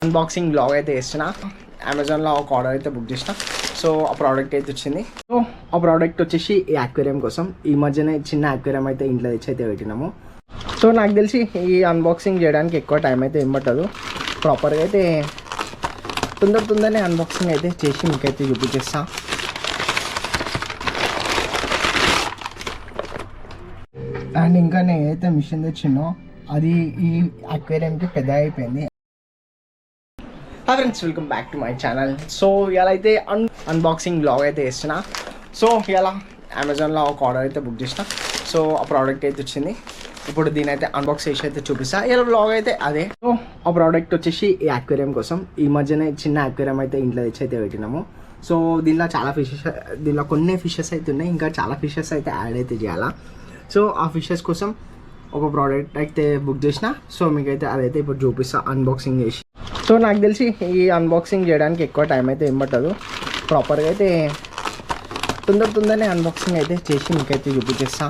Unboxing blog అయితే చేస్తున్నా. అమెజాన్లో ఒక ఆర్డర్ అయితే బుక్ చేసిన. సో ఆ ప్రోడక్ట్ అయితే వచ్చింది. సో ఆ ప్రోడక్ట్ వచ్చేసి ఈ అక్వేరియం కోసం. ఈ మధ్యనే చిన్న అక్వేరియం అయితే ఇంట్లో తెచ్చి అయితే పెట్టినాము. సో నాకు తెలిసి ఈ అన్బాక్సింగ్ చేయడానికి ఎక్కువ టైం అయితే ఏం పట్టదు. ప్రాపర్గా అయితే తొందరనే అన్బాక్సింగ్ అయితే చేసి మీకైతే చూపించేస్తా. అండ్ ఇంకా నేను ఏదైతే మిషన్ తెచ్చినో అది ఈ అక్వేరియంకి పెద్ద అయిపోయింది. Hi friends, welcome back to my channel. So ఇలా అయితే అన్బాక్సింగ్ బ్లాగ్ అయితే చేస్తున్నా. సో ఇలా అమెజాన్లో ఒక ఆర్డర్ అయితే బుక్ చేసిన. సో ఆ ప్రోడక్ట్ అయితే వచ్చింది. ఇప్పుడు దీని అయితే అన్బాక్స్ చేసి అయితే చూపిస్తా. ఇలా బ్లాగ్ అయితే అదే. సో ఆ ప్రోడక్ట్ వచ్చేసి ఈ అక్వేరియం కోసం. ఈ మధ్యనే చిన్న అక్వేరియం అయితే ఇంట్లో తెచ్చి అయితే పెట్టినాము. సో దీనిలో కొన్ని ఫిషెస్ అయితే ఉన్నాయి. ఇంకా చాలా ఫిషెస్ అయితే యాడ్ అయితే చేయాలా. సో ఆ ఫిషెస్ కోసం ఒక ప్రోడక్ట్ అయితే బుక్ చేసిన. సో మీకైతే అదైతే ఇప్పుడు చూపిస్తా అన్బాక్సింగ్ చేసి. సో నాకు తెలిసి ఈ అన్బాక్సింగ్ చేయడానికి ఎక్కువ టైం అయితే ఏం పట్టదు. ప్రాపర్గా అయితే తొందరనే అన్బాక్సింగ్ అయితే చేసి మీకైతే చూపించేస్తా.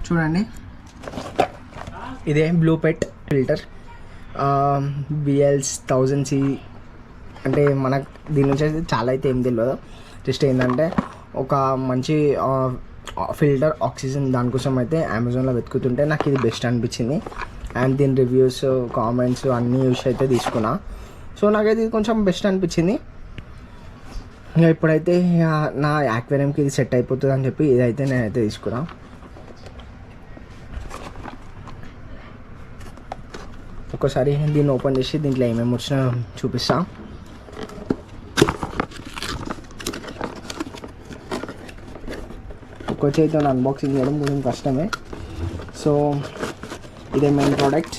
చూడండి, ఇదే బ్లూ పెట్ ఫిల్టర్ BLS 1000C. అంటే మనకు దీని నుంచి అయితే చాలా అయితే ఏం తెలియదు. జస్ట్ ఏంటంటే ఒక మంచి ఫిల్టర్ ఆక్సిజన్ దానికోసం అయితే అమెజాన్లో వెతుకుతుంటే నాకు ఇది బెస్ట్ అనిపించింది. అండ్ దీని రివ్యూస్, కామెంట్స్ అన్నీ యూస్ అయితే తీసుకున్నా. సో నాకైతే ఇది కొంచెం బెస్ట్ అనిపించింది. ఇంకా ఇప్పుడైతే నా యాక్వేరియంకి ఇది సెట్ అయిపోతుంది అని చెప్పి ఇదైతే నేనైతే తీసుకున్నా. ఒక్కసారి దీన్ని ఓపెన్ చేసి దీంట్లో ఏమేమి వచ్చినా చూపిస్తా. ఒక్క చేతితో అన్బాక్సింగ్ చేయడం కొంచెం కష్టమే. సో ఇదే మెయిన్ ప్రోడక్ట్.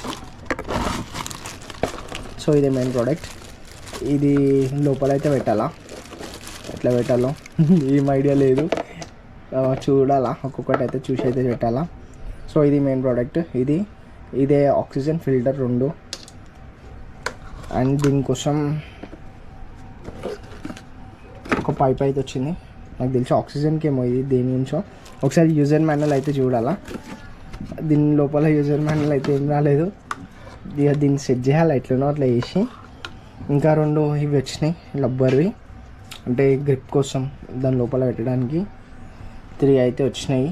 ఇది లోపల అయితే పెట్టాలా, ఎట్లా పెట్టాలో ఏం ఐడియా లేదు. చూడాలా, ఒక్కొక్కటి అయితే చూసి అయితే పెట్టాలా. సో ఇది మెయిన్ ప్రోడక్ట్. ఇదే ఆక్సిజన్ ఫిల్టర్ 2. అండ్ దీనికోసం ఒక పైప్ అయితే వచ్చింది. నాకు తెలిసి ఆక్సిజన్కి ఏమో ఇది దేని నుంచో. ఒకసారి యూజర్ మాన్యువల్ అయితే చూడాలా. దీని లోపల యూజర్ మాన్యువల్ అయితే ఏం రాలేదు. ఇక దీన్ని సెట్ చేయాలి ఎట్లనో అట్లా చేసి. ఇంకా 2 ఇవి వచ్చినాయి రబ్బర్వి, అంటే గ్రిప్ కోసం దాని లోపల పెట్టడానికి 3 అయితే వచ్చినాయి.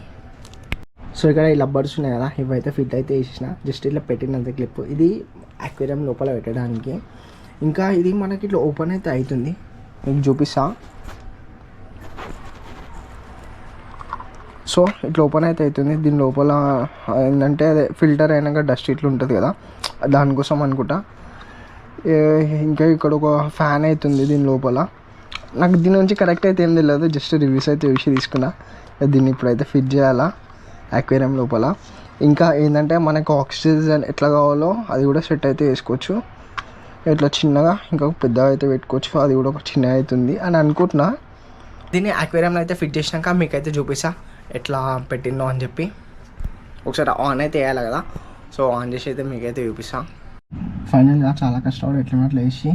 సో ఇక్కడ ఈ రబ్బర్స్ ఉన్నాయి కదా, ఇవైతే ఫిట్ అయితే వేసేసిన. జస్ట్ ఇట్లా పెట్టినంత క్లిప్. ఇది అక్వేరియం లోపల పెట్టడానికి. ఇంకా ఇది మనకి ఇట్లా ఓపెన్ అయితే అవుతుంది, మీకు చూపిస్తా. సో ఇట్లా ఓపెన్ అయితే అవుతుంది. దీని లోపల ఏంటంటే అదే ఫిల్టర్ అయినాక డస్ట్ ఇట్లా ఉంటుంది కదా, దానికోసం అనుకుంటా. ఇంకా ఇక్కడ ఒక ఫ్యాన్ అవుతుంది దీని లోపల. నాకు దీని నుంచి కరెక్ట్ అయితే ఏం తెలియదు, జస్ట్ రివ్యూస్ అయితే చూసి తీసుకున్నా. దీన్ని ఇప్పుడైతే ఫిట్ చేయాలా అక్వేరియం లోపల. ఇంకా ఏంటంటే మనకు ఆక్సిజన్ ఎట్లా కావాలో అది కూడా సెట్ అయితే వేసుకోవచ్చు. ఇట్లా చిన్నగా ఇంకా పెద్దగా అయితే పెట్టుకోవచ్చు. అది కూడా ఒక చిన్న అవుతుంది అని అనుకుంటున్నా. దీన్ని అక్వేరియంలో అయితే ఫిట్ చేసినాక మీకైతే చూపిస్తా ఎట్లా పెట్టిందో అని చెప్పి. ఒకసారి ఆన్ అయితే వేయాలి కదా, సో ఆన్ చేసి అయితే మీకైతే చూపిస్తా. ఫైనల్గా చాలా కష్టపడి ఎట్లా వేసి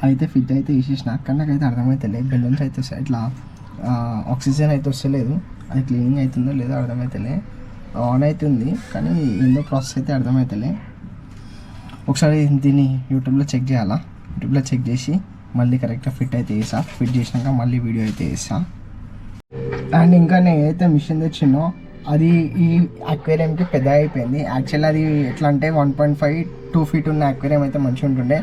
అయితే ఫిట్ అయితే వేసేసిన. అక్కడ నాకైతే అర్థమవుతలేదు. బెలూన్స్ అయితే ఇట్లా ఆక్సిజన్ అయితే వస్తలేదు. అది క్లీనింగ్ అవుతుందో లేదో అర్థమవుతలే. ఆన్ అవుతుంది కానీ ఏందో ప్రాసెస్ అయితే అర్థమవుతలే. ఒకసారి దీన్ని యూట్యూబ్లో చెక్ చేయాలా. యూట్యూబ్లో చెక్ చేసి మళ్ళీ కరెక్ట్గా ఫిట్ అయితే వేసా. ఫిట్ చేసినాక మళ్ళీ వీడియో అయితే వేసా. అండ్ ఇంకా నేను ఏదైతే మిషన్ తెచ్చినో అది ఈ అక్వేరియంకి పెద్ద అయిపోయింది. యాక్చువల్లీ అది ఎట్లా అంటే 1.5-2 feet ఉన్న అక్వేరియం అయితే మంచిగా ఉంటుండే.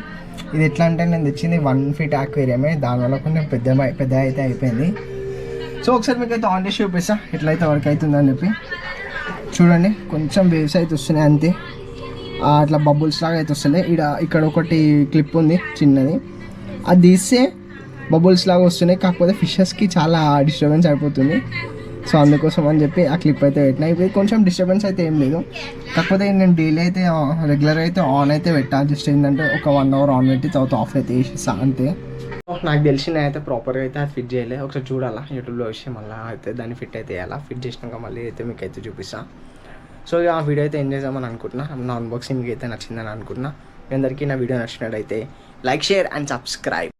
ఇది ఎట్లా అంటే నేను తెచ్చింది 1 feet అక్వేరియమే, దానివల్ల కొంచెం పెద్ద అయితే అయిపోయింది. సో ఒకసారి మీకు అయితే ఆన్ చేసి చూపిస్తా ఎట్లయితే వర్క్ అవుతుందని చెప్పి. చూడండి, కొంచెం వేవ్స్ అయితే వస్తున్నాయి అంతే, అట్లా బబుల్స్ లాగా అయితే వస్తున్నాయి. ఇక్కడ ఒకటి క్లిప్ ఉంది చిన్నది, అది తీస్తే బబుల్స్ లాగా వస్తున్నాయి. కాకపోతే ఫిషెస్కి చాలా డిస్టర్బెన్స్ అయిపోతుంది. సో అందుకోసం అని చెప్పి ఆ క్లిప్ అయితే పెట్టినా. ఇప్పుడు కొంచెం డిస్టర్బెన్స్ అయితే ఏం లేదు. కాకపోతే నేను డైలీ అయితే రెగ్యులర్ అయితే ఆన్ అయితే పెట్టా. జస్ట్ ఏంటంటే ఒక 1 hour ఆన్ పెట్టి తర్వాత ఆఫ్ అయితే వేసేస్తా అంతే. నాకు తెలిసిన అయితే ప్రాపర్గా అయితే అది ఫిట్ చేయలేదు. ఒకసారి చూడాలా యూట్యూబ్లో వచ్చి మళ్ళీ అయితే దాన్ని ఫిట్ అయితే వేయాలా. ఫిట్ చేసినాక మళ్ళీ అయితే మీకు అయితే చూపిస్తాను. సో ఆ వీడియో అయితే ఎంజాయ్ చేద్దామని అనుకుంటున్నా. నా అన్బాక్సింగ్ మీకు అయితే నచ్చిందని అనుకుంటున్నా. మీ అందరికీ నా వీడియో నచ్చినట్టయితే లైక్ షేర్ అండ్ సబ్స్క్రైబ్.